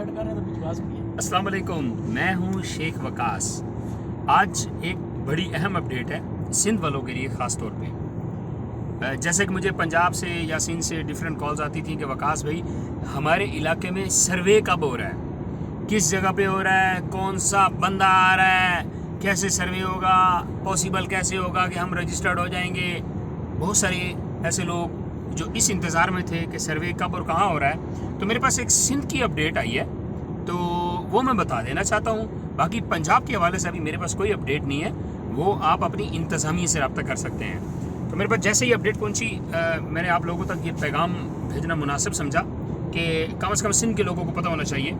अस्सलाम वालेकुम, मैं हूँ शेख वकास। आज एक बड़ी अहम अपडेट है सिंध वालों के लिए ख़ास तौर पे। जैसे कि मुझे पंजाब से या सिंध से डिफरेंट कॉल्स आती थी कि वकास भाई हमारे इलाके में सर्वे कब हो रहा है, किस जगह पे हो रहा है, कौन सा बंदा आ रहा है, कैसे सर्वे होगा, पॉसिबल कैसे होगा कि हम रजिस्टर्ड हो जाएंगे। बहुत सारे ऐसे लोग जो इस इंतज़ार में थे कि सर्वे कब और कहाँ हो रहा है। तो मेरे पास एक सिंध की अपडेट आई है तो वो मैं बता देना चाहता हूँ। बाकी पंजाब के हवाले से अभी मेरे पास कोई अपडेट नहीं है, वो आप अपनी इंतज़ामिया से रब्ता कर सकते हैं। तो मेरे पास जैसे ही अपडेट पहुँची मैंने आप लोगों तक ये पैगाम भेजना मुनासिब समझा कि कम से कम सिंध के लोगों को पता होना चाहिए।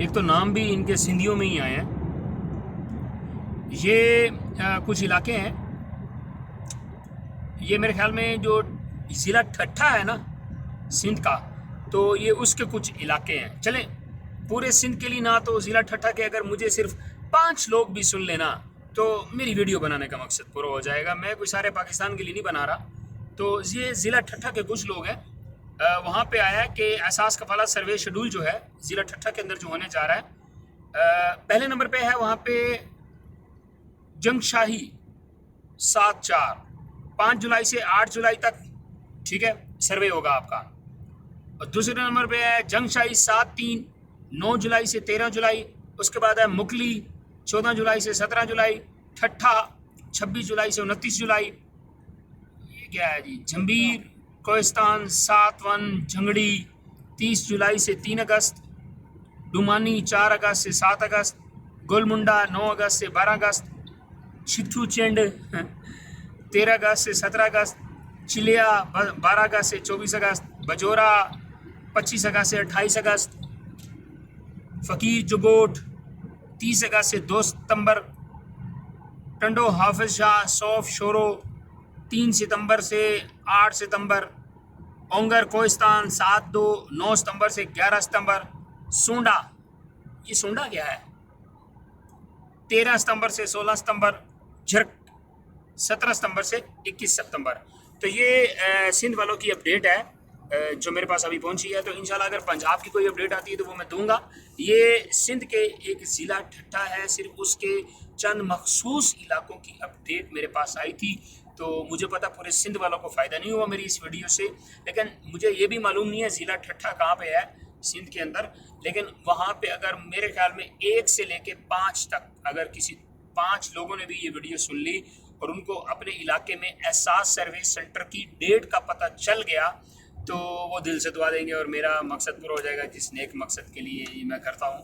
एक तो नाम भी इनके सिंधियों में ही आए हैं। ये कुछ इलाके हैं, ये मेरे ख्याल में जो ज़िला ठट्ठा है ना सिंध का, तो ये उसके कुछ इलाके हैं। चलें पूरे सिंध के लिए ना तो ज़िला ठट्ठा के अगर मुझे सिर्फ 5 लोग भी सुन लेना तो मेरी वीडियो बनाने का मकसद पूरा हो जाएगा। मैं कोई सारे पाकिस्तान के लिए नहीं बना रहा। तो ये ज़िला ठट्ठा के कुछ लोग हैं, वहाँ पे आया है कि एहसास कफालत सर्वे शेड्यूल जो है ज़िला ठट्ठा के अंदर जो होने जा रहा है, पहले नंबर पे है वहाँ पे जंगशाही 7/4 5 जुलाई से 8 जुलाई तक, ठीक है, सर्वे होगा आपका। और दूसरे नंबर पे है जंगशाही 7/3 9 जुलाई से 13 जुलाई। उसके बाद है मुकली 14 जुलाई से 17 जुलाई। ठट्ठा 26 जुलाई से 29 जुलाई। ये क्या है जी, जंबीर कोहिस्तान 7/1 झंगड़ी 30 जुलाई से 3 अगस्त। डुमानी 4 अगस्त से 7 अगस्त। गोलमुंडा 9 अगस्त से 12 अगस्त। छिट्ठू चेंड 13 अगस्त से 17 अगस्त। चिलिया 12 अगस्त से 24 अगस्त। बजोरा 25 अगस्त से 28 अगस्त। फ़कीर जुगोट 30 अगस्त से 2 सितंबर। टंडो हाफिज शाह सौफ शोरो 3 सितंबर से 8 सितंबर। ओंगर कोहिस्तान 7/2 9 सितंबर से 11 सितंबर। सोंडा, ये सोंडा क्या है, 13 सितंबर से 16 सितंबर। झरक 17 सितंबर से 21 सितंबर। तो ये सिंध वालों की अपडेट है जो मेरे पास अभी पहुंची है। तो इंशाल्लाह अगर पंजाब की कोई अपडेट आती है तो वो मैं दूंगा। ये सिंध के एक ज़िला ठट्ठा है, सिर्फ उसके चंद मखसूस इलाकों की अपडेट मेरे पास आई थी। तो मुझे पता पूरे सिंध वालों को फ़ायदा नहीं हुआ मेरी इस वीडियो से, लेकिन मुझे ये भी मालूम नहीं है ज़िला ठट्ठा कहाँ पे है सिंध के अंदर। लेकिन वहाँ पे अगर मेरे ख्याल में 1 से लेके 5 तक अगर किसी 5 लोगों ने भी ये वीडियो सुन ली और उनको अपने इलाके में एहसास सर्विस सेंटर की डेट का पता चल गया तो वो दिल से दुआ देंगे और मेरा मकसद पूरा हो जाएगा, जिस नेक मकसद के लिए ये मैं करता हूँ।